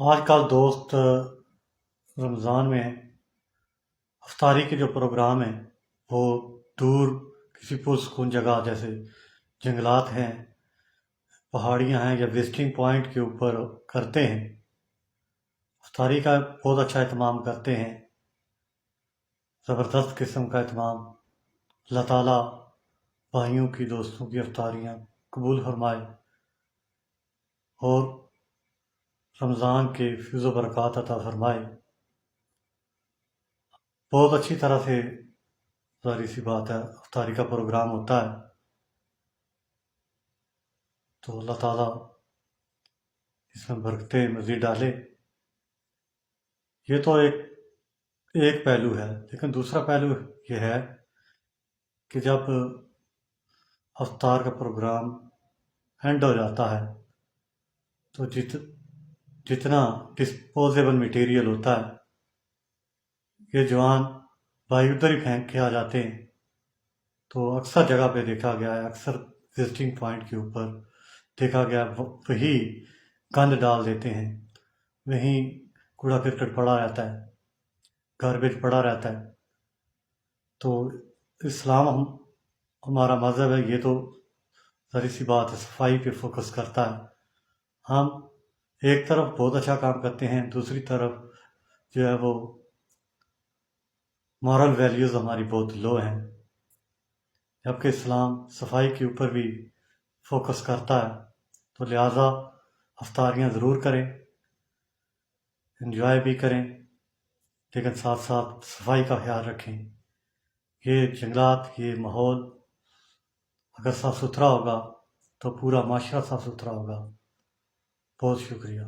آج کل دوست رمضان میں افطاری کے جو پروگرام ہیں وہ دور کسی پرسکون جگہ جیسے جنگلات ہیں، پہاڑیاں ہیں یا وزٹنگ پوائنٹ کے اوپر کرتے ہیں۔ افطاری کا بہت اچھا اہتمام کرتے ہیں، زبردست قسم کا اہتمام۔ اللہ تعالیٰ بھائیوں کی دوستوں کی افطاریاں قبول فرمائے اور رمضان کے فیض و برکات عطا فرمائے۔ بہت اچھی طرح سے ظاہر سی بات ہے افطاری کا پروگرام ہوتا ہے، تو اللہ تعالیٰ اس میں برکتیں مزید ڈالے۔ یہ تو ایک پہلو ہے، لیکن دوسرا پہلو یہ ہے کہ جب افطار کا پروگرام اینڈ ہو جاتا ہے تو جتنا ڈسپوزیبل مٹیریل ہوتا ہے یہ جوان بھائی ادھر ہی پھینک کے آ جاتے ہیں۔ تو اکثر جگہ پہ دیکھا گیا ہے، اکثر وزٹنگ پوائنٹ کے اوپر دیکھا گیا وہی گند ڈال دیتے ہیں، وہیں کوڑا کرکٹ پڑا رہتا ہے، گاربیج پڑا رہتا ہے۔ تو اسلام ہمارا مذہب ہے، یہ تو ظاہر سی بات ہے صفائی پہ فوکس کرتا ہے۔ ہم ایک طرف بہت اچھا کام کرتے ہیں، دوسری طرف جو ہے وہ مورل ویلیوز ہماری بہت لو ہیں، جبکہ اسلام صفائی کے اوپر بھی فوکس کرتا ہے۔ تو لہٰذا افطاریاں ضرور کریں، انجوائے بھی کریں، لیکن ساتھ ساتھ صفائی کا خیال رکھیں۔ یہ جنگلات، یہ ماحول اگر صاف ستھرا ہوگا تو پورا معاشرہ صاف ستھرا ہوگا۔ بہت شکریہ۔